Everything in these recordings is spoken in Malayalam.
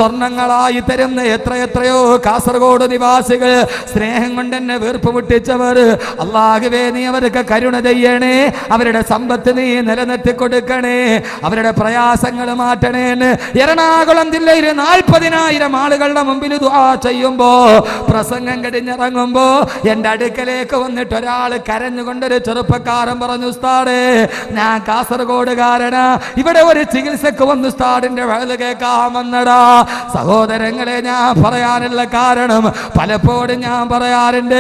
സ്വർണങ്ങളായി തരുന്ന എത്രയോ കാസർഗോഡ് നിവാസികൾ സ്നേഹം കൊണ്ട് എന്നെ വീർപ്പ് മുട്ടിച്ചവർ, അല്ലാഹുവേ നീ അവർക്ക് കരുണ ചെയ്യണേ, അവരുടെ സമ്പത്ത് നീ നിലനിർത്തി കൊടുക്കണേ, അവരുടെ പ്രയാസങ്ങൾ മാറ്റണേ. എറണാകുളം ജില്ലയിൽ 40,000 ആളുകളുടെ മുമ്പിൽ ദുആ ചെയ്യുമ്പോ, പ്രസംഗം കഴിഞ്ഞിറങ്ങുമ്പോ എന്റെ അടുക്കലേക്ക് വന്നിട്ട് ഒരാൾ കരഞ്ഞുകൊണ്ടൊരു ചെറുപ്പക്കാരൻ പറഞ്ഞു, ഉസ്താദേ ഞാൻ കാസർഗോഡുകാരനാ, ഇവിടെ ഒരു ചികിത്സക്ക് വന്ന് ഉസ്താദിന്റെ വഴല് കേൾക്കാൻ വന്നടാ. സഹോദരങ്ങളെ, ഞാൻ പറയാനുള്ള കാരണം പലപ്പോഴും ഞാൻ പറയാറുണ്ട്,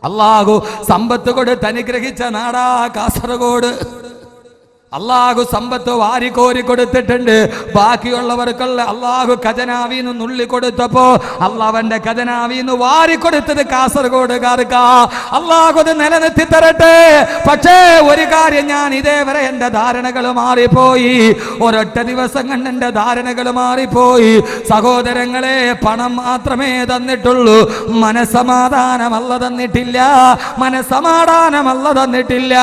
അല്ലാഹു സമ്പത്ത് കൊടുത്ത് അനുഗ്രഹിച്ച നാടാ കാസർഗോഡ്. അല്ലാഹു സമ്പത്ത് വാരിക്കോരി കൊടുത്തിട്ടുണ്ട്. ബാക്കിയുള്ളവർക്കുള്ള അല്ലാഹു ഖജനാവിന്ന് നുള്ളി കൊടുത്തപ്പോ അള്ളാഹുവിന്റെ ഖജനാവിന്ന് വാരിക്കൊടുത്തത് കാസർഗോഡുകാർക്കാ. അല്ലാഹു അത് നിലനിർത്തി തരട്ടെ. പക്ഷേ ഒരു കാര്യം, ഞാൻ ഇതേവരെ എന്റെ ധാരണകൾ മാറിപ്പോയി. ഒരൊറ്റ ദിവസം കണ്ട് എന്റെ ധാരണകൾ മാറിപ്പോയി. സഹോദരങ്ങളെ, പണം മാത്രമേ തന്നിട്ടുള്ളൂ, മനസ്സമാധാനമല്ല തന്നിട്ടില്ല, മനസ്സമാധാനമല്ല തന്നിട്ടില്ല.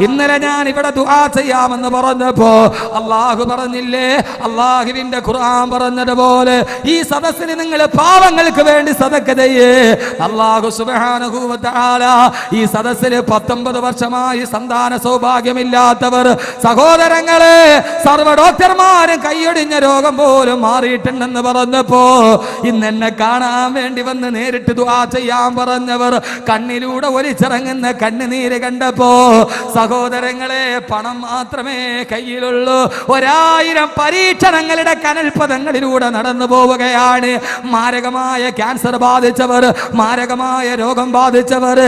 ഇന്നലെ ഞാൻ ഇവിടെ ദുആ ചെയ്യാമെന്ന് പറഞ്ഞപ്പോ അല്ലാഹു പറഞ്ഞില്ലേ, അല്ലാഹുവിന്റെ ഖുർആൻ പറഞ്ഞതുപോലെ ഈ സദസ്സിന് നിങ്ങൾ പാവങ്ങൾക്ക് വേണ്ടി സദഖ ചെയ്യേ. അല്ലാഹു സുബ്ഹാനഹു വ തആല ഈ സദസ്സിൽ 19 വർഷമായി സന്താന സൗഭാഗ്യമില്ലാത്തവർ സഹോദരങ്ങളെ, സർവ്വ ഡോക്ടർമാരും കൈയൊടിഞ്ഞ രോഗം പോലും മാറിയിട്ടുണ്ടെന്ന് പറഞ്ഞപ്പോ ഇന്ന് എന്നെ കാണാൻ വേണ്ടി വന്ന് നേരിട്ട് ദുആ ചെയ്യാൻ പറഞ്ഞവർ കണ്ണിലൂടെ ഒലിച്ചിറങ്ങുന്ന കണ്ണുനീര് കണ്ടപ്പോ സഹോദരങ്ങളെ, പണം മാത്രമേ കയ്യിലുള്ളൂ. 1000 പരീക്ഷണങ്ങളുടെ കനൽപഥങ്ങളിലൂടെ നടന്നു പോവുകയാണ്. മാരകമായ ക്യാൻസർ ബാധിച്ചവർ, മാരകമായ രോഗം ബാധിച്ചവർ,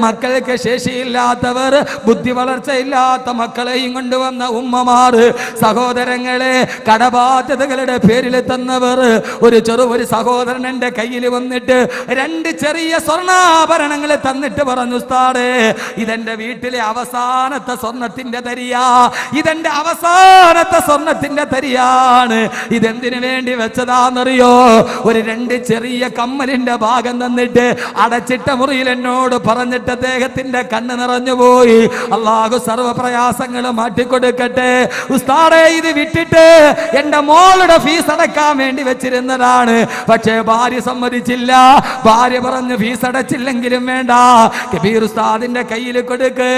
മക്കൾക്ക് ശേഷിയില്ലാത്തവർ, ബുദ്ധി വളർച്ചയില്ലാത്ത മക്കളെയും കൊണ്ടുവന്ന ഉമ്മമാർ, സഹോദരങ്ങളെ, കടബാധ്യതകളുടെ പേരിൽ തന്നവർ. ഒരു സഹോദരൻ എൻ്റെ കയ്യിൽ വന്നിട്ട് 2 ചെറിയ സ്വർണ്ണാഭരണങ്ങൾ തന്നിട്ട് പറഞ്ഞു, ഉസ്താദേ ഇതെന്റെ വീട്ടിലെ അവസാനത്തെ സ്വർണത്തിന്റെ തരിയാ, ഇതെന്റെ അവസാനത്തെ സ്വർണത്തിന്റെ തരിയാണ്. ഇതെന്തിനു വേണ്ടി വെച്ചതാണെന്നറിയോ? ഒരു 2 ചെറിയ കമ്മലിന്റെ ഭാഗം തന്നിട്ട് അടച്ചിട്ട മുറിയിൽ എന്നോട് പറഞ്ഞിട്ട് അദ്ദേഹത്തിന്റെ കണ്ണ് നിറഞ്ഞുപോയി. അല്ലാഹു സർവ്വ പ്രയാസങ്ങളും മാറ്റിക്കൊടുക്കട്ടെ. ഉസ്താദേ ഇത് വിട്ടിട്ട് എന്റെ മോളുടെ ഫീസ് അടക്കാൻ വേണ്ടി വെച്ചിരുന്നതാണ്, പക്ഷേ ഭാര്യ സമ്മതിച്ചില്ല. ഭാര്യ പറഞ്ഞു, ഫീസ് അടച്ചില്ലെങ്കിലും വേണ്ട, കബീർ ഉസ്താദിന്റെ കയ്യിൽ കൊടുക്ക്,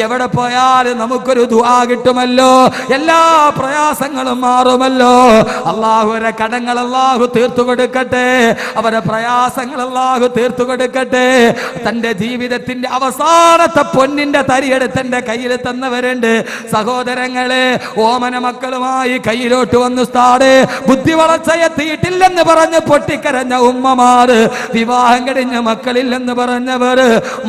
എവിടെ പോയാലും നമുക്കൊരു ദുആ കിട്ടുമല്ലോ, എല്ലാ പ്രയാസങ്ങളും മാറുമല്ലോ. അല്ലാഹുവിന്റെ കടങ്ങൾ അല്ലാഹു തീർത്തു കൊടുക്കട്ടെ, അവരുടെ പ്രയാസങ്ങൾ അല്ലാഹു തീർത്തു കൊടുക്കട്ടെ. തന്റെ ജീവിതത്തിന്റെ അവസാനത്തെ പൊന്നിന്റെ തരിയെടുത്ത് എന്റെ കയ്യിൽ തന്നവരുണ്ട്. സഹോദരങ്ങളെ, ഓമന മക്കളുമായി കയ്യിലോട്ട് വന്നു, ഉസ്താദേ ബുദ്ധി വളർച്ചയെത്തിയിട്ടില്ലെന്ന് പറഞ്ഞ് പൊട്ടിക്കരഞ്ഞ ഉമ്മമാര്, വിവാഹം കഴിഞ്ഞ മക്കളില്ലെന്ന് പറഞ്ഞവർ,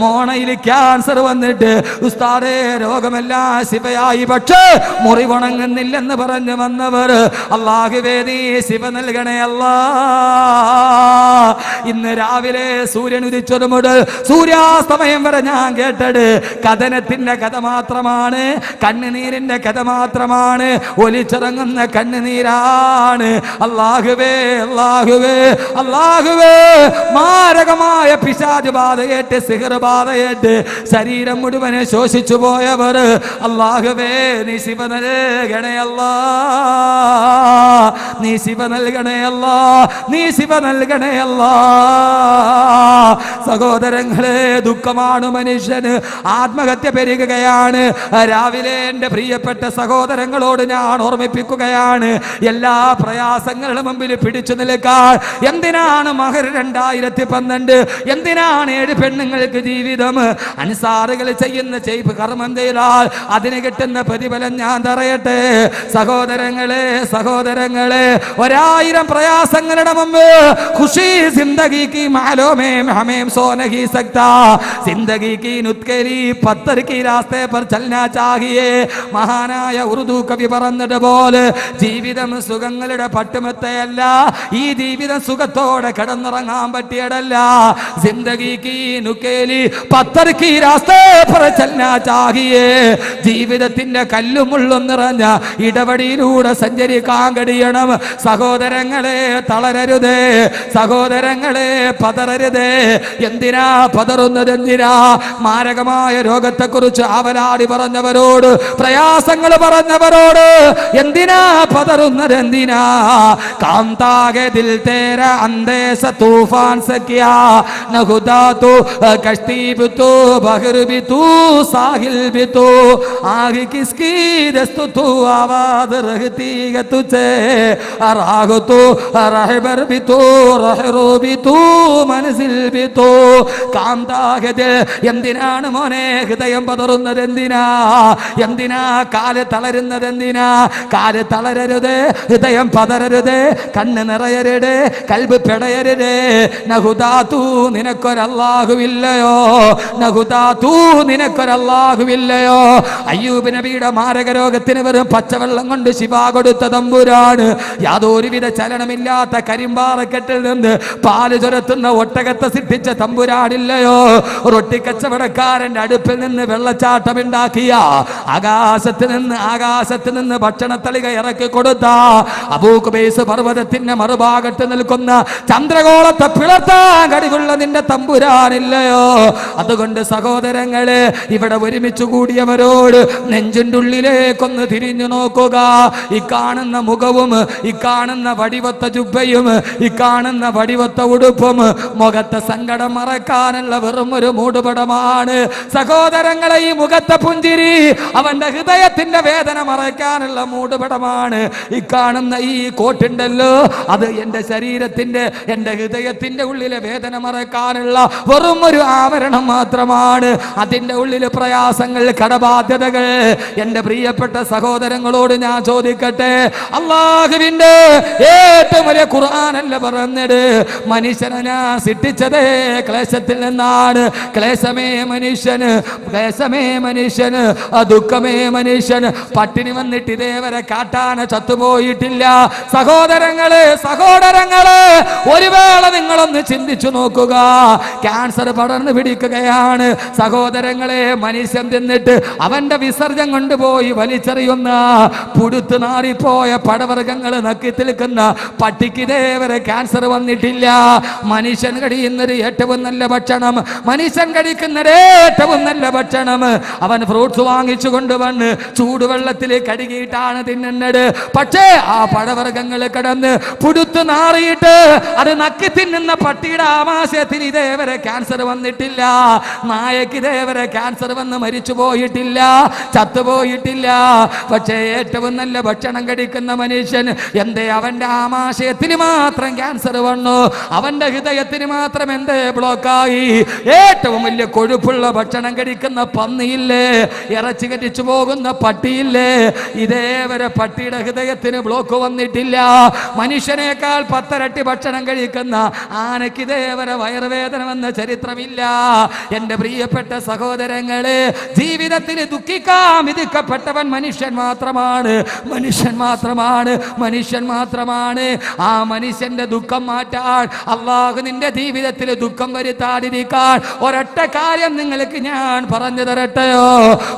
മോണയിൽ ക്യാൻസർ വന്നിട്ട് ഉസ്താദേ രോഗമെല്ലാം ശിവയായി, പക്ഷേ മുറിവുണങ്ങുന്നില്ലെന്ന് പറഞ്ഞു വന്നവർ, അല്ലാഹുവേ നീ ശിവ നൽകണേ അല്ലാ. ഇന്ന് രാവിലെ സൂര്യൻ ഉദിച്ചത് മുതൽ സൂര്യാസ്തമയം വരെ ഞാൻ കേട്ടത് കഥനത്തിന്റെ കഥ മാത്രമാണ്, കണ്ണുനീരിന്റെ കഥ മാത്രമാണ്, ഒലിച്ചിറങ്ങുന്ന കണ്ണുനീരാണ്. അല്ലാഹുവേ അല്ലാഹുവേ അല്ലാഹുവേ, മാരകമായ പിശാച് ബാധയേറ്റ്, സിഹർ ബാധയേറ്റ് ശരീരം മുഴുവനെ ശോഷിച്ചു പോയവർ, അല്ലാഹുവേ നീ ശിവ നൽകണേ അല്ലാ, നീ ശിവ നൽകണേ അല്ലാ, നീ ശിവ നൽകണേ അല്ലാ. സഹോദരങ്ങളെ, ദുഃഖമാണ് മനുഷ്യന്, ആത്മഹത്യ പെരുകുകയാണ്. രാവിലെ എൻ്റെ പ്രിയപ്പെട്ട സഹോദരങ്ങളോട് ഞാൻ ഓർമ്മിപ്പിക്കുകയാണ്, എല്ലാ പ്രയാസങ്ങളുടെ മുമ്പിൽ പിടിച്ചു നിൽക്കാൻ എന്തിനാണ് മഹർ 2012, എന്തിനാണ് 7 പെണ്ണുങ്ങൾക്ക് ജീവിതം? അൻസാറുകൾ ചെയ്യുന്ന ചെയ്പ് കർമ്മം ചെയ്താൽ അതിന് കിട്ടുന്ന പ്രതിഫലം ഞാൻ പറയട്ടെ. സഹോദരങ്ങളെ, 1000 പ്രയാസങ്ങളുടെ മുമ്പ് ഖുശി ജിന്ദഗി की मालो में हमें सो नहीं सकता, जिंदगी की नुत्केरी पत्थर की रास्ते पर चलना चाहिए. മഹാനായ ഉറുദു കവി പറഞ്ഞതുപോലെ ജീവിതം സുഖങ്ങളുടെ പട്ടുമെത്തയല്ല, ഈ ജീവിതം സുഖത്തോടെ കിടന്നിറങ്ങാൻ പറ്റിയതല്ല. ജിന്ദഗി കി നുക്കേലി പത്തർ കി രാസ്തേ പർ ചൽനാ ചാഹിയേ, ജീവിതത്തിന്റെ കല്ലും മുള്ളും നിറഞ്ഞ ഇടവഴിയിലൂടെ സഞ്ചരിക്കാൻ കഴിയണം. സഹോദരങ്ങളെ തളരരുതേ, സഹോദരങ്ങളെ പതറരുതേ. എന്തിനാ പതറുന്നത്? എന്തിനാ? മാരകമായ രോഗത്തെക്കുറിച്ച് ആവലാടി പറഞ്ഞവരോട്, പ്രയാസങ്ങൾ പറഞ്ഞവരോട് എന്തിനാ പതറുന്നത്? എന്തിനാ? കാന്താകെ ദിൽ തേര അന്തേസ തൂഫാൻ സക്കിയ നഹുദാ തൂ കശ്തി ബി തൂ ബഹർ ബി തൂ സാഹിൽ ബി തൂ ആഹി കിസ്കി ദസ്തു തൂ ആവാദ് रहती है तुझे राग तो रहबर भी तो रहरो भी तो മനസ്സിൽ भी तो കാന്താകെ. എന്തിനാണ് മോനെ ഹൃദയം പതറുന്നത്? എന്തിനാ? എന്തിനാ കാല് തളരുന്നത്? എന്തിനാ? കാല് തളരരുത്, ഹൃദയം പതരരുത്, കണ്ണ് നിറയരുത്, കൽബ് പിടയരുത്. നഹുദാതു നിനക്കൊരല്ലാഹുവില്ലയോ? നഹുദാതു നിനക്കൊരല്ലാഹുവില്ലയോ? അയ്യൂബ് നബിയുടെ മാരക രോഗത്തിന് വെറും പച്ചവെള്ളം കൊണ്ട് ശിഫ കൊടുത്ത തമ്പുരാന്, യാതൊരുവിധ ചലനമില്ലാത്ത കരിമ്പാറക്കെട്ടിൽ നിന്ന് പാല് ചുരത്തുന്ന ഒട്ടകത്തെ സൃഷ്ടിച്ച തമ്പുരാനില്ലയോ? റൊട്ടിക്കച്ചവടക്കാരന്റെ അടുപ്പിൽ നിന്ന് വെള്ളച്ചാട്ടമുണ്ടാക്കിയ, ആകാശത്ത് നിന്ന് ഭക്ഷണത്തളിക ഇറക്കി കൊടുത്ത, അബൂ ഖുബൈസ് പർവ്വതത്തിന്റെ മറുഭാഗത്ത് നിൽക്കുന്ന ചന്ദ്രഗോളത്തെ പിളർത്താൻ കഴിവുള്ള നിന്റെ തമ്പുരാനില്ലയോ? അതുകൊണ്ട് സഹോദരങ്ങളെ, ഇവിടെ ഒരുമിച്ച് കൂടിയവരോട് നെഞ്ചിന്റെ ഉള്ളിലേക്കൊന്ന് തിരിഞ്ഞു നോക്കുക. ഈ കാണുന്ന മുഖവും, ഈ കാണുന്ന വടിവത്ത ജുബ്ബയും, ഈ കാണുന്ന വടിവത്ത ഉടുപ്പും മുഖത്തെ സങ്കടം മറക്കാനുള്ള വെറും ഒരു മൂടുപടമാണ്. സഹോദരങ്ങളെ, ഈ മുഖത്തെ പുഞ്ചിരി അവന്റെ ഹൃദയത്തിന്റെ വേദന മറക്കാനുള്ള മൂടുപടമാണ്. ഈ കാണുന്ന ഈ കോട്ടുണ്ടല്ലോ, അത് എന്റെ ശരീരത്തിന്റെ, എന്റെ ഹൃദയത്തിന്റെ ഉള്ളിലെ വേദന മറക്കാനുള്ള വെറും ഒരു ആവരണം മാത്രമാണ്. അതിന്റെ ഉള്ളിൽ പ്രയാസങ്ങൾ, കടബാധ്യതകൾ. എന്റെ പ്രിയപ്പെട്ട സഹോദരങ്ങളോട് ഞാൻ ചോദിക്കട്ടെ, അല്ലാഹുവിന്റെ ഏറ്റവും വലിയ ഖുർആനല്ല പറഞ്ഞത്, മനുഷ്യനെ ഞാൻ സൃഷ്ടിച്ചതേ ക്ലേശത്തിൽ നിന്നാണ്. ക്ലേശമേ മനുഷ്യന്, ക്ലേശമേ മനുഷ്യന്, ദുഃഖമേ മനുഷ്യന്. പട്ടിണി വന്നിട്ട് ഇതേവരെ കാട്ടാന ചത്തുപോയിട്ടില്ല. സഹോദരങ്ങളെ, സഹോദരങ്ങളെ, ഒരു വേള നിങ്ങളൊന്ന് ചിന്തിച്ചു നോക്കുക. ക്യാൻസർ പടർന്നു പിടിക്കുകയാണ് സഹോദരങ്ങളെ. മനുഷ്യൻ തിന്നിട്ട് അവന്റെ വിസർജം കൊണ്ടുപോയി വലിച്ചെറിയുന്ന, പുടുത്തു നാറിപ്പോയ പഴവർഗ്ഗങ്ങൾ നക്കി നിൽക്കുന്ന പട്ടിക്ക് ഇതേവരെ ക്യാൻസർ വന്നിട്ടില്ല. മനുഷ്യൻ കഴിയുന്നത് ഏറ്റവും നല്ല ഭക്ഷണം, മനുഷ്യൻ കഴിക്കുന്നത് ഏറ്റവും നല്ല ഭക്ഷണം. അവൻ ഫ്രൂട്ട്സ് വാങ്ങിച്ചു കൊണ്ടുവന്ന് ചൂടുവെള്ളത്തിൽ കഴുകിയിട്ടാണ് തിന്നുന്നത്. പക്ഷേ ആ പഴവർഗ്ഗങ്ങൾ കിടന്ന് പുടുത്തു നാറിയിട്ട് അത് നക്കി തിന്നുന്ന പട്ടിയുടെ ആമാശയത്തിന് ഇതേവരെ ക്യാൻസർ വന്നിട്ടില്ല. നായക്ക് ഇതേവരെ ക്യാൻസർ വന്ന് മരിച്ചു പോയിട്ടില്ല, ചത്തുപോയിട്ടില്ല. പക്ഷേ ഏറ്റവും നല്ല ഭക്ഷണം കഴിക്കുന്ന മനുഷ്യൻ എന്തേ അവന്റെ ആമാശയത്തിന് മാത്രം ക്യാൻസർ വന്നു? അവന്റെ ഹൃദയത്തിന് മാത്രം എന്തേ ബ്ലോക്കായി? ഏറ്റവും വലിയ കൊഴുപ്പുള്ള ഭക്ഷണം കഴിക്കുന്ന പന്നിയില്ലേ, ഇറച്ചി കടിച്ചു പോകുന്ന പട്ടിയില്ലേ, ഇതേവരെ പട്ടിയുടെ ഹൃദയത്തിന് ബ്ലോക്ക് വന്നിട്ടില്ല. മനുഷ്യനേക്കാൾ 10 ഇരട്ടി ഭക്ഷണം കഴിക്കുന്ന ആനയ്ക്ക് ഇതേവരെ വയറുവേദന വന്ന ചരിത്രമില്ല. എന്റെ പ്രിയപ്പെട്ട സഹോദരങ്ങളെ, ജീവിതത്തിൽ ദുഃഖിക്കാൻ വിധിക്കപ്പെട്ടവൻ മനുഷ്യൻ മാത്രമാണ്, മനുഷ്യൻ മാത്രമാണ്, മനുഷ്യൻ മാത്രമാണ്. ആ മനുഷ്യന്റെ ദുഃഖം മാറ്റാൻ, അല്ലാഹു നിന്റെ ജീവിതത്തിൽ ദുഃഖം വരുത്താതിരിക്കാൻ ഒരൊറ്റ കാര്യം നിങ്ങൾക്ക് ഞാൻ പറഞ്ഞു തരട്ടെയോ?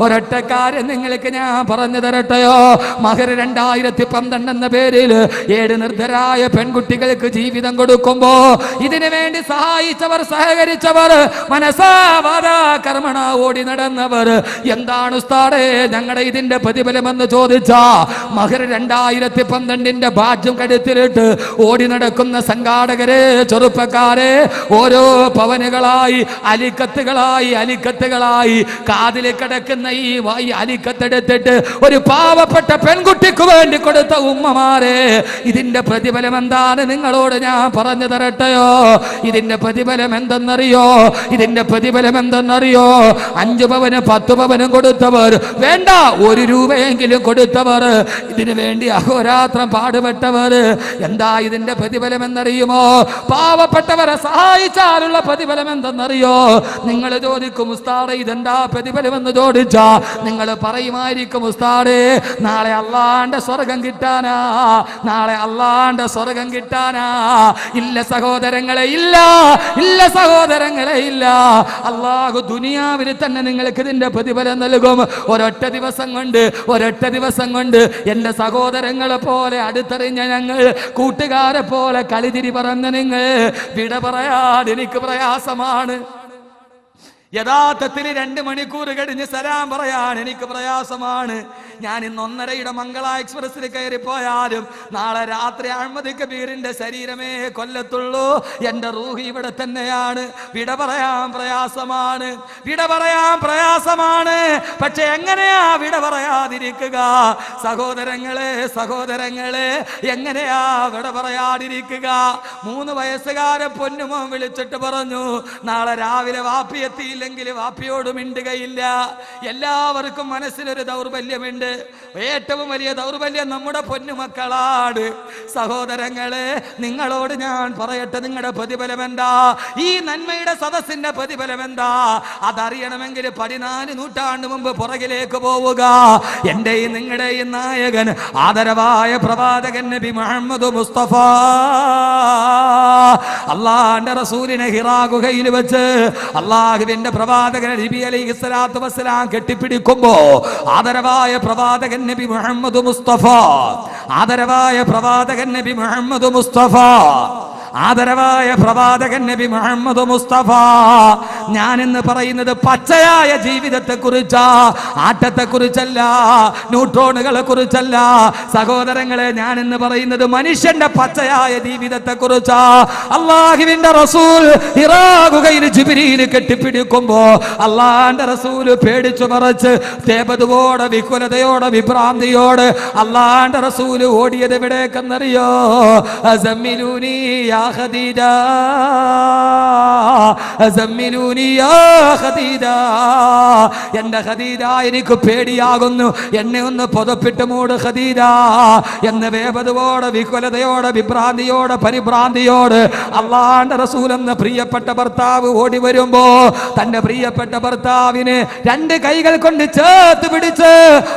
ഒരൊറ്റ കാര്യം നിങ്ങൾക്ക് ഞാൻ പറഞ്ഞു തരട്ടെയോ? മഹർ 2012 എന്ന പേരിൽ 7 നിർദ്ധരായ പെൺകുട്ടികൾക്ക് ജീവിതം കൊടുക്കുമ്പോ ഇതിനു വേണ്ടി സഹായിച്ചവർ, സഹകരിച്ചവർ, മനസാവാദ കർമ്മണ ഓടി നടന്നവർ, എന്താണ് ഉസ്താദേ ഞങ്ങളുടെ ഇതിന്റെ പ്രതിഫലമെന്ന് ചോദിച്ചാ, മഹർ 2012 ബാഡ്ജും കഴുത്തിലിട്ട് ഓടി നടക്കുന്ന സംഘാടകരെ, ചെറുപ്പക്കാരെ, ഓരോ പവനുകളായി, അലിക്കത്തുകളായി, അലിക്കത്തുകളായി കാതിൽ കിടക്കുന്ന ഈ അലിക്കത്തെടുത്തിട്ട് ഒരു പാവപ്പെട്ട പെൺകുട്ടിക്ക് വേണ്ടി കൊടുത്ത ഉമ്മമാരെ, ഇതിന്റെ പ്രതിഫലം എന്താണ് നിങ്ങളോട് ഞാൻ പറഞ്ഞു തരട്ടെയോ? ഇതിന്റെ പ്രതിഫലം എന്തെന്നറിയോ? ഇതിന്റെ പ്രതിഫലം എന്തെന്നറിയോ? 5 പവനും 10 പവനും കൊടുത്തവർ, വേണ്ട 1 രൂപയെങ്കിലും കൊടുത്തവർ, ഇതിനു വേണ്ടി അഹോരാത്രം പാടുപെട്ടവർ, എന്താ ഇതിന്റെ പ്രതിഫലം എന്നറിയുമോ? പാവപ്പെട്ടവരെ സഹായിച്ചാലുള്ള പ്രതിഫലം എന്തെന്നറിയോ? നിങ്ങൾ ചോദിക്കും ഉസ്താദേ ഇതെന്താ പ്രതിഫലം എന്ന് ചോദിച്ചാ നിങ്ങൾ പറയുമായിരിക്കും, ഉസ്താദേ നാളെ അല്ലാഹുവിന്റെ സ്വർഗം കിട്ടാനാ, നാളെ അല്ലാഹുവിന്റെ സ്വർഗം കിട്ടാനാ. ഇല്ല സഹോദരങ്ങളെ, ഇല്ല, ഇല്ല സഹോദരങ്ങളെ, ഇല്ല. അല്ലാഹു ദുനിയാവിൽ തന്നെ നിങ്ങൾക്ക് ഇതിന്റെ പ്രതിഫലം നൽകും. ഒരൊറ്റ ഒരൊറ്റ ദിവസം കൊണ്ട് എൻ്റെ സഹോദരങ്ങളെ പോലെ അടുത്തറിഞ്ഞ ഞങ്ങൾ, കൂട്ടുകാരെ പോലെ കളിതിരി പറഞ്ഞ നിങ്ങൾ വിട പറയാൻ എനിക്ക് പ്രയാസമാണ്. യഥാർത്ഥത്തിൽ 2 മണിക്കൂർ കഴിഞ്ഞ് സലാം പറയാൻ എനിക്ക് പ്രയാസമാണ്. ഞാൻ ഇന്ന് 1:30 മംഗള എക്സ്പ്രസിൽ കയറിപ്പോയാലും നാളെ രാത്രി അഹമ്മദ് കബീറിന്റെ ശരീരമേ കൊല്ലത്തുള്ളൂ. എൻ്റെ റൂഹ് ഇവിടെ തന്നെയാണ്. വിട പറയാൻ പ്രയാസമാണ്. പക്ഷെ എങ്ങനെയാ വിട പറയാതിരിക്കുക? സഹോദരങ്ങളെ എങ്ങനെയാ വിട പറയാതിരിക്കുക? 3 വയസ്സുകാരെ പൊന്നുമോൻ വിളിച്ചിട്ട് പറഞ്ഞു, നാളെ രാവിലെ വാപ്പി എത്തിയില്ലെങ്കിൽ വാപ്പിയോട് മിണ്ടുകയില്ല. എല്ലാവർക്കും മനസ്സിലൊരു ദൗർബല്യമുണ്ട്. ഏറ്റവും വലിയ ദൗർബല്യം നമ്മുടെ പൊന്നുമക്കളാണ്. സഹോദരങ്ങളെ, നിങ്ങളോട് ഞാൻ പറയട്ടെ, നിങ്ങളുടെ പ്രതിഫലം എന്താ? ഈ നന്മയുടെ സദസ്സിന്റെ പ്രതിഫലം എന്താ? അതറിയണമെങ്കിൽ 14 നൂറ്റാണ്ട് മുമ്പ് പുറകിലേക്ക് പോവുക. എന്റെയും നിങ്ങളുടെയും നായകൻ, ആദരവായ പ്രവാചകൻ നബി മുഹമ്മദ് മുസ്തഫ, അള്ളാഹുവിന്റെ റസൂലിനെ ഹിറാ ഗുഹയിൽ വെച്ച് അള്ളാഹുവിന്റെ പ്രവാചകൻ നബി അലൈഹിസ്സലാത്തു വസ്സലാം കെട്ടിപ്പിടിക്കുമ്പോ ആദരവായ പ്രവാചകൻ നബി മുഹമ്മദ് മുസ്തഫ, ആദരവായ പ്രവാചകൻ നബി മുഹമ്മദ് മുസ്തഫ, ആദരവായ പ്രവാചകൻ നബി മുഹമ്മദ് മുസ്തഫ. ഞാൻ ഇന്ന് പറയുന്നത് പച്ചയായ ജീവിതത്തെ കുറിച്ചാ, ആട്ടത്തെ കുറിച്ചല്ല, ന്യൂട്രോണുകളെ കുറിച്ചല്ല. സഹോദരങ്ങളെ, ഞാൻ ഇന്ന് പറയുന്നത് മനുഷ്യന്റെ പച്ചയായ ജീവിതത്തെ കുറിച്ചാ. അള്ളാഹുവിന്റെ റസൂൽ ഹിറാ ഗുഹയിൽ ജിബ്രീൽ കെട്ടിപ്പിടിക്കുമ്പോ അള്ളാഹുവിന്റെ റസൂൽ പേടിച്ചു മറച്ച് തേപതുവോടെ, വികുലതയോടെ, വിഭ്രാന്തിയോടെ അള്ളാഹുവിന്റെ റസൂൽ ഓടിയത് എവിടേക്കെന്നറിയോ? സമ്മിലൂനി യാ ഖദീജ, സമ്മിലൂനി യാ ഖദീജ, എന്റെ ഖദീജ എനിക്ക് പേടിയാകുന്നു, എന്നെ ഒന്ന് പുതപ്പിട്ട് മൂട് ഖദീജ എന്ന് വേപതുവോടെ, വികുലതയോടെ, വിഭ്രാന്തിയോടെ, പരിഭ്രാന്തിയോട് അള്ളാഹുവിന്റെ റസൂൽ എന്ന പ്രിയപ്പെട്ട ഭർത്താവ് ഓടി വരുമ്പോ തന്റെ പ്രിയപ്പെട്ട ഭർത്താവിനെ 2 കൈകൾ കൊണ്ട് ചേർത്ത് പിടിച്ച്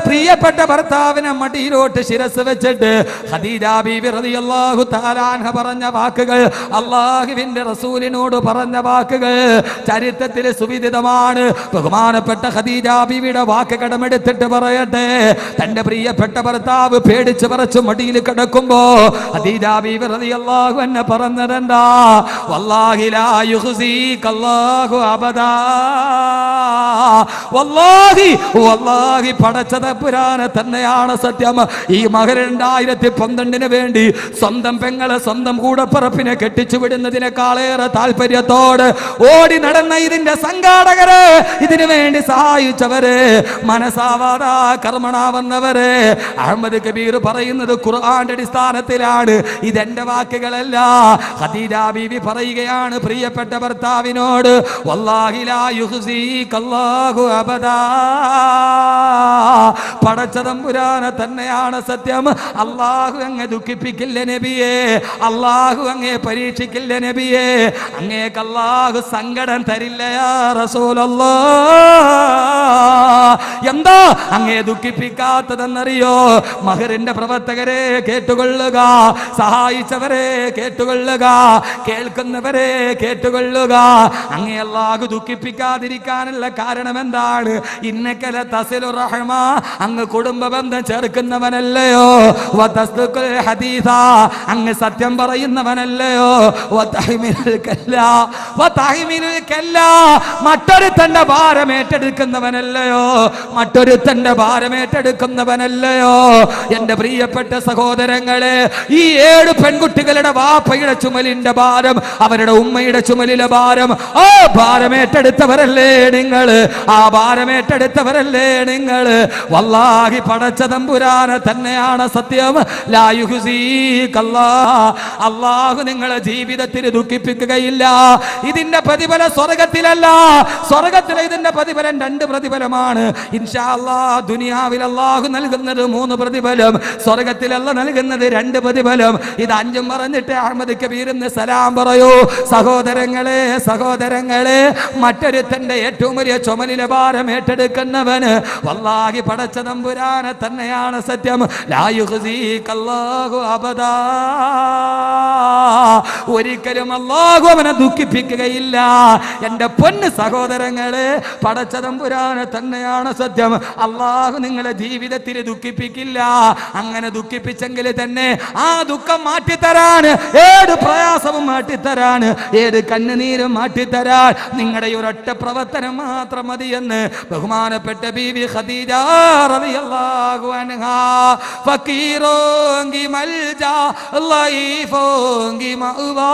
പ്രിയപ്പെട്ട ഭർത്താവിനെ മടിയിലോട്ട് ശിരസ് വെച്ചിട്ട് ഖദീജ ബീവി റളിയല്ലാഹു തആല അൻഹ പറഞ്ഞ വാക്കുകൾ, അള്ളാഹുവിന്റെ റസൂലിനോട് പറഞ്ഞ വാക്കുകൾ ചരിത്രത്തിൽ സുവിദിതമാണ്. ബഹുമാനപ്പെട്ട ഖദീജ ബീവിയുടെ വാക്ക് കടമെടുത്തിട്ട് പറയട്ടെ, തന്റെ പ്രിയപ്പെട്ട ഭർത്താവ് പേടിച്ച് പറച്ച് മടിയിൽ കിടക്കുമ്പോ ഖദീജ ബീവി റളിയല്ലാഹു അൻഹ പറഞ്ഞതെന്താ? വല്ലാഹി ലാ യുഖ്സികല്ലാഹു അബദാ, വല്ലാഹി പടച്ച തമ്പുരാനെ തന്നെയാണ് സത്യം. ഈ മഹർ 2012 വേണ്ടി സ്വന്തം പെങ്ങളെ, സ്വന്തം കൂടപ്പറപ്പിനെ കെട്ടിച്ചു വിടുന്നതിനേക്കാളേറെ താല്പര്യത്തോട് ഓടി നടന്ന ഇതിന്റെ സംഘാടകര്, ഇതിനു വേണ്ടി സഹായിച്ചവര്, മനസാവാദാ കർമ്മണ വന്നവര്, അഹമ്മദ് കബീർ പറയുന്നത് ഖുർആന്റെ അടിസ്ഥാനത്തിലാണ്, ഇതെന്റെ വാക്കുകളല്ല. ഖദീജ ബീവി പറയുകയാണ് പ്രിയപ്പെട്ട ഭർത്താവിനോട്, വല്ലാഹി ലാ യുഖ്സികല്ലാഹു അബദാ, പടച്ച തമ്പുരാനെ തന്നെയാണ് സത്യം. അല്ലാഹു അങ്ങേ ദുഃഖിപ്പിക്കില്ല നബിയേ, അല്ലാഹു അങ്ങേ പരീക്ഷിക്കില്ല നബിയേ, അങ്ങേക്ക് അല്ലാഹു സങ്കടം തരില്ല യാ റസൂലല്ലാഹ്. എന്താ അങ്ങേ ദുഃഖിപ്പിക്കാത്തതെന്നറിയോ? മഹറിന്റെ പ്രവർത്തകരെ കേട്ടുകൊള്ളുക, സഹായിച്ചവരെ കേട്ടുകൊള്ളുക, കേൾക്കുന്നവരെ കേട്ടുകൊള്ളുക. അങ്ങേ അല്ലാഹു ദുഃഖിപ്പിക്കാതിരിക്കാനുള്ള കാരണം എന്താണ്? ഇന്നകല തസിലു റഹ്മ, അങ്ങ് കുടുംബ ബന്ധം ചേർക്കുന്നവനല്ലയോ? വതസ്ദുഖുൽ ഹദീസ, അങ്ങ് സത്യം പറയുന്നവനല്ലയോ? വതഹ്മിലുൽ കല്ല, മറ്റൊരുത്തന്റെ ഭാരം ഏറ്റെടുക്കുന്നവനല്ലയോ? മറ്റൊരുത്തന്റെ ഭാരം ഏറ്റെടുക്കുന്നവനല്ലയോ? എന്റെ പ്രിയപ്പെട്ട സഹോദരങ്ങളെ, ഈ 7 പെൺകുട്ടികളുടെ വാപ്പയുടെ ചുമലിന്റെ ഭാരം, അവരുടെ ഉമ്മയുടെ ചുമലിലെ ഭാരം, ആ ഭാരം ഏറ്റെടുത്തവരല്ലേ നിങ്ങൾ? ആ ഭാരം ഏറ്റെടുത്തവരല്ലേ നിങ്ങൾ? വല്ലാഹി പടച്ച തമ്പുരാനെ തന്നെയാണ് സത്യം. ലാ യുഖ്സികല്ലാഹ്, അല്ലാഹു നിങ്ങളെ ജീവിതത്തിൽ ദുഃഖിപ്പിക്കുകയില്ല. ഇതിന്റെ പ്രതിഫലം സ്വർഗത്തിലല്ല, സ്വർഗത്തിലെ ഇതിന്റെ പ്രതിഫലം 2 പ്രതിഫലമാണ്. ഇൻഷാ അല്ലാഹ് ദുനിയാവിൽ അല്ലാഹു നൽകുന്നത് 3 പ്രതിഫലം, സ്വർഗത്തിലല്ല നൽകുന്നത് 2 പ്രതിഫലം. ഇത് 5 പറഞ്ഞിട്ട് അഹമ്മദ് കബീറിന് സലാം പറയൂ. സഹോദരങ്ങളെ, മറ്റൊരുത്തന്റെ ഏറ്റവും വലിയ ചുമലിലെ ഭാരം ഏറ്റെടുക്കുന്നവന് വല്ലാഹി പടച്ച തമ്പുരാനെ തന്നെയാണ് സത്യം. ലാ യുഖ്സികല്ലാഹു അബദാ, ഒരിക്കലും അല്ലാഹു അവനെ ദുഃഖിപ്പിക്കുകയില്ല. എന്റെ പൊന്ന് സഹോദരങ്ങളെ, പടച്ചതമ്പുരാനെ തന്നെയാണ് സത്യം. അല്ലാഹു നിങ്ങളെ ജീവിതത്തിൽ ദുഃഖിപ്പിക്കില്ല. അങ്ങനെ ദുഃഖിപ്പിച്ചെങ്കിൽ തന്നെ ആ ദുഃഖം മാറ്റിത്തരാൻ, ഏത് പ്രയാസവും മാറ്റിത്തരാൻ, ഏത് കണ്ണുനീരും മാറ്റിത്തരാൻ നിങ്ങളുടെ ഒരൊറ്റ പ്രവർത്തനം മാത്രം മതിയെന്ന് ബഹുമാനപ്പെട്ട ബീവി ഖദീജ റളിയല്ലാഹു അൻഹാ. ഫക്കീറോങ്കി മൽജാ ലൈഫോങ്കി മഅവാ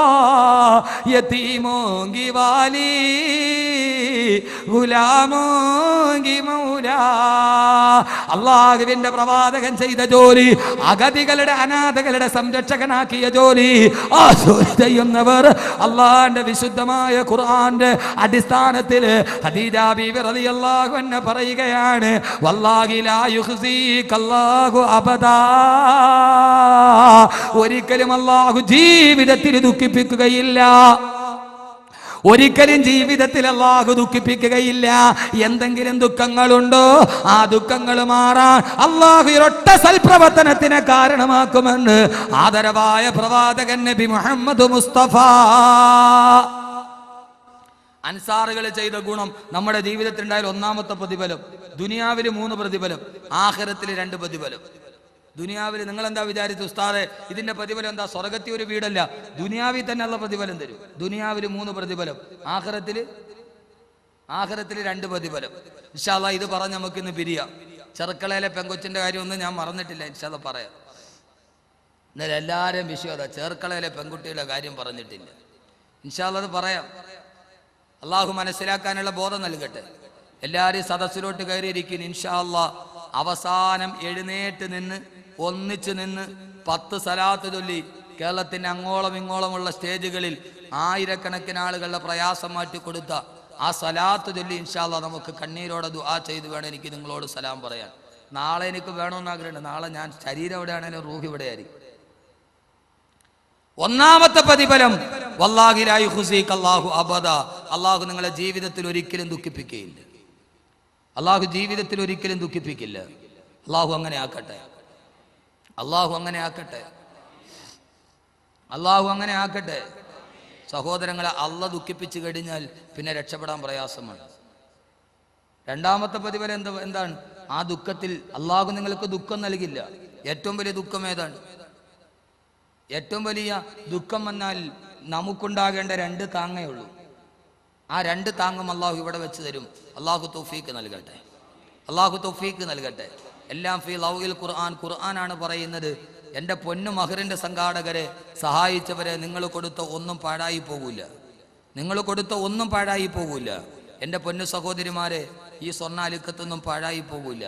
യതീമോങ്കി വാലി ഗുലാമോങ്കി മൗലാ. അല്ലാഹുവിന്റെ പ്രവാചകൻ ചെയ്ത ജോലി, അഗതികളുടെ അനാഥകളുടെ സംരക്ഷകനാക്കിയ ജോലി, ആ ജോലി ചെയ്യുന്നവർ അള്ളാന്റെ വിശുദ്ധമായ ഖുർആന്റെ അടിസ്ഥാനത്തിൽ ഖദീജ ബീവി റളിയല്ലാഹു അൻഹ പറയുകയാണ്, വല്ലാഹി ലാ യുഖ്സികല്ലാഹു അബദാ. ഒരിക്കലും അല്ലാഹു ജീവിതത്തിൽ ദുഃഖിപ്പിക്കുകയില്ല. ഒരിക്കലും ജീവിതത്തിൽ അല്ലാഹു ദുഃഖിപ്പിക്കുകയില്ല. എന്തെങ്കിലും ദുഃഖങ്ങളുണ്ടോ ആ ദുഃഖങ്ങൾ മാറാൻ അല്ലാഹു ഒരൊറ്റ സൽപ്രവർത്തനത്തിന് കാരണമാക്കുമെന്ന് ആദരവായ പ്രവാചകൻ നബി മുഹമ്മദ് മുസ്തഫ. അൻസാറുകൾ ചെയ്ത ഗുണം നമ്മുടെ ജീവിതത്തിൽ ഉണ്ടായാൽ ഒന്നാമത്തെ പ്രതിഫലം, ദുനിയാവിൽ 3 പ്രതിഫലം, ആഖിറത്തിൽ 2 പ്രതിഫലം. ദുനിയാവിൽ നിങ്ങൾ എന്താ വിചാരിച്ചു ഉസ്താദെ ഇതിന്റെ പ്രതിഫലം എന്താ? സ്വർഗത്തിൽ ഒരു വീടല്ല, ദുനിയാവിൽ തന്നെ ഉള്ള പ്രതിഫലം തരും. ദുനിയാവിൽ 3 പ്രതിഫലം, ആഖിറത്തിൽ 2 പ്രതിഫലം. ഇൻഷാ അല്ലാഹ് ഇത് പറഞ്ഞ് നമുക്ക് ഇന്ന് പിരിയാം. ചെറുക്കളയിലെ പെങ്കൊച്ചിന്റെ കാര്യമൊന്നും ഞാൻ മറന്നിട്ടില്ല, ഇൻഷാ അല്ലാഹ് പറയാം. എന്നാലും എല്ലാവരെയും വിഷയം അതാ, ചെറുക്കളയിലെ പെൺകുട്ടിയുടെ കാര്യം പറഞ്ഞിട്ടില്ല. ഇൻഷാ അല്ലാഹ് അത് പറയാം. അള്ളാഹു മനസ്സിലാക്കാനുള്ള ബോധം നൽകട്ടെ. എല്ലാവരും സദസ്സിലോട്ട് കയറിയിരിക്കും. ഇൻഷാ അല്ലാഹ് അവസാനം എഴുന്നേറ്റ് നിന്ന് ഒന്നിച്ച് നിന്ന് 10 സലാത്ത് ചൊല്ലി കേരളത്തിന്റെ അങ്ങോളം ഇങ്ങോളമുള്ള സ്റ്റേജുകളിൽ ആയിരക്കണക്കിന് ആളുകളുടെ പ്രയാസം മാറ്റി കൊടുത്ത ആ സലാത്ത് ചൊല്ലി ഇൻഷാ അല്ലാഹ് നമുക്ക് കണ്ണീരോടെ ദുആ ചെയ്ത് വേണം എനിക്ക് നിങ്ങളോട് സലാം പറയാൻ. നാളെ എനിക്ക് വേണമെന്ന് ആഗ്രഹമുണ്ട്. നാളെ ഞാൻ ശരീരം എവിടെയാണെങ്കിലും റൂഹ് ഇവിടെ ആയിരിക്കും. ഒന്നാമത്തെ പ്രതിഫലം വല്ലാഹി ലാ യുഖ്സികല്ലാഹു അബദാ. അല്ലാഹു നിങ്ങളെ ജീവിതത്തിൽ ഒരിക്കലും ദുഃഖിപ്പിക്കുകയില്ല. അല്ലാഹു ജീവിതത്തിൽ ഒരിക്കലും ദുഃഖിപ്പിക്കില്ല. അല്ലാഹു അങ്ങനെ ആക്കട്ടെ. അല്ലാഹു അങ്ങനെ ആക്കട്ടെ. അല്ലാഹു അങ്ങനെ ആക്കട്ടെ. സഹോദരങ്ങളെ, അള്ളാഹ് ദുഃഖിപ്പിച്ചു കഴിഞ്ഞാൽ പിന്നെ രക്ഷപ്പെടാൻ പ്രയാസമാണ്. രണ്ടാമത്തെ പ്രതിഫലം എന്താണ്? ആ ദുഃഖത്തിൽ അല്ലാഹു നിങ്ങൾക്ക് ദുഃഖം നൽകില്ല. ഏറ്റവും വലിയ ദുഃഖം ഏതാണ്? ഏറ്റവും വലിയ ദുഃഖം വന്നാൽ നമുക്കുണ്ടാകേണ്ട 2 താങ്ങേ ഉള്ളൂ. ആ 2 താങ്ങും അല്ലാഹു ഇവിടെ വെച്ച് തരും. അല്ലാഹു തൗഫീഖ് നൽകട്ടെ. അല്ലാഹു തൗഫീഖ് നൽകട്ടെ. എല്ലാം ഫീ ലൗഹിൽ ഖുർആൻ. ഖുർആനാണ് പറയുന്നത്, എൻ്റെ പൊന്നു മഹറിൻ്റെ സംഘാടകരെ സഹായിച്ചവരെ നിങ്ങൾ കൊടുത്ത ഒന്നും പാഴായി പോകൂല. നിങ്ങൾ കൊടുത്ത ഒന്നും പാഴായി പോകൂല. എൻ്റെ പൊന്നു സഹോദരിമാരെ, ഈ സ്വർണ്ണാലിക്കത്തൊന്നും പാഴായി പോകൂല.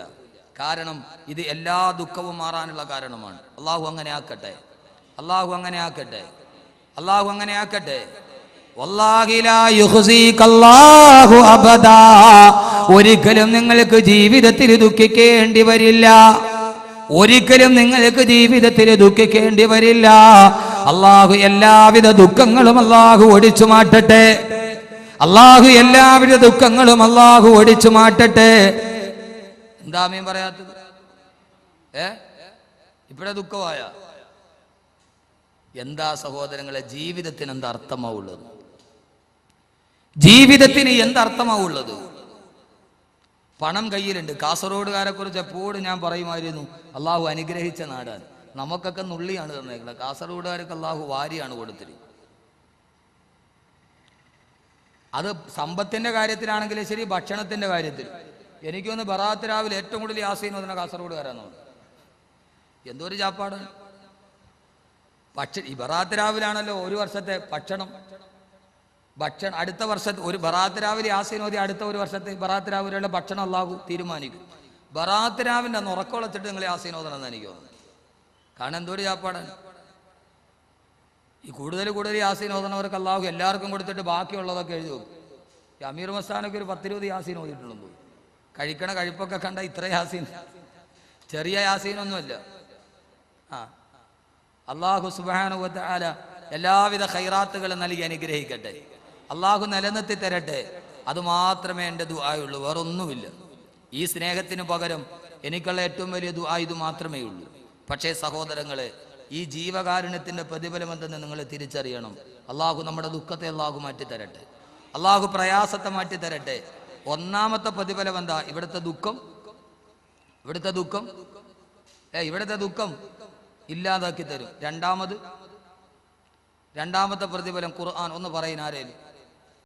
കാരണം ഇത് എല്ലാ ദുഃഖവും മാറാനുള്ള കാരണമാണ്. അല്ലാഹു അങ്ങനെ ആക്കട്ടെ. അല്ലാഹു അങ്ങനെ ആക്കട്ടെ. അല്ലാഹു അങ്ങനെ ആക്കട്ടെ. വല്ലാഹി ലാ യുഖ്സികല്ലാഹു അബദാ. ഒരിക്കലും നിങ്ങൾക്ക് ജീവിതത്തിൽ ദുഃഖിക്കേണ്ടി വരില്ല. ഒരിക്കലും നിങ്ങൾക്ക് ജീവിതത്തിൽ ദുഃഖിക്കേണ്ടി വരില്ല. അല്ലാഹു എല്ലാവിധ ദുഃഖങ്ങളും അല്ലാഹു ഒടിച്ചു മാറ്റട്ടെ. അല്ലാഹു എല്ലാവിധ ദുഃഖങ്ങളും അല്ലാഹു ഒടിച്ചു മാറ്റട്ടെ. എന്താ ആമീൻ പറയാത്തത്? ഇപ്പഴേ ദുഃഖമായ എന്താ സഹോദരങ്ങളെ? ജീവിതത്തിന് എന്താ അർത്ഥമാവുള്ളത്? ജീവിതത്തിന് എന്തർത്ഥമാവുള്ളത്? പണം കയ്യിലുണ്ട്. കാസർഗോഡുകാരെ കുറിച്ച് എപ്പോഴും ഞാൻ പറയുമായിരുന്നു, അള്ളാഹു അനുഗ്രഹിച്ച നാടാണ്. നമുക്കൊക്കെ നുള്ളിയാണ് തന്നേക്കുന്നത്. കാസർഗോഡുകാർക്ക് അള്ളാഹു വാരിയാണ് കൊടുത്തിരിക്കുന്നത്. അത് സമ്പത്തിന്റെ കാര്യത്തിലാണെങ്കിലും ശരി, ഭക്ഷണത്തിന്റെ കാര്യത്തിൽ. എനിക്കൊന്ന് ബറാത്ത് രാവിലെ ഏറ്റവും കൂടുതൽ യാസീൻ ഓതുന്ന കാസർഗോഡുകാരാണ്. എന്തൊരു ചാപ്പാടാണ്. ഈ ബറാത്ത് രാവിലാണല്ലോ ഒരു വർഷത്തെ ഭക്ഷണം. അടുത്ത വർഷത്തെ ഒരു ബറാത്ത് രാവിലെ യാസീൻ ഓതി അടുത്ത ഒരു വർഷത്തെ ബറാത്ത് രാവിലെയുള്ള ഭക്ഷണം അല്ലാഹു തീരുമാനിക്കും. ബറാത്ത് രാവിലെ അന്ന് ഉറക്കമുളച്ചിട്ട് നിങ്ങൾ യാസീൻ ഓതണമെന്ന് എനിക്ക് തോന്നുന്നു. കാരണം എന്തൊരു ചാപ്പാടാണ്. ഈ കൂടുതൽ യാസീൻ ഓതണവർക്ക് അല്ലാഹു എല്ലാവർക്കും കൊടുത്തിട്ട് ബാക്കിയുള്ളതൊക്കെ എഴുതി വെക്കും. ഈ അമീർ മസ്താനൊക്കെ ഒരു 10-20 യാസീൻ ഓതിയിട്ടുണ്ടെന്ന്. കഴിക്കണ കഴിപ്പൊക്കെ കണ്ട ഇത്ര യാസീൻ, ചെറിയ യാസീനൊന്നുമല്ല. അല്ലാഹു സുബ്ഹാനഹു വ തആല എല്ലാവിധ ഖൈറാത്തുകളും നൽകി അനുഗ്രഹിക്കട്ടെ. അല്ലാഹു നിലനിർത്തി തരട്ടെ. അതുമാത്രമേ എൻ്റെ ദുആയുള്ളൂ, വേറൊന്നുമില്ല. ഈ സ്നേഹത്തിന് പകരം എനിക്കുള്ള ഏറ്റവും വലിയ ദുആ ഇത് മാത്രമേ ഉള്ളൂ. പക്ഷേ സഹോദരങ്ങളെ, ഈ ജീവകാരുണ്യത്തിൻ്റെ പ്രതിഫലം എന്തെന്ന് നിങ്ങൾ തിരിച്ചറിയണം. അള്ളാഹു നമ്മുടെ ദുഃഖത്തെ അള്ളാഹു മാറ്റിത്തരട്ടെ, അള്ളാഹു പ്രയാസത്തെ മാറ്റിത്തരട്ടെ. ഒന്നാമത്തെ പ്രതിഫലം എന്താ? ഇവിടുത്തെ ദുഃഖം ഇല്ലാതാക്കി തരും. രണ്ടാമത്തെ പ്രതിഫലം ഖുർആൻ ഒന്ന് പറയുന്ന ആരേലും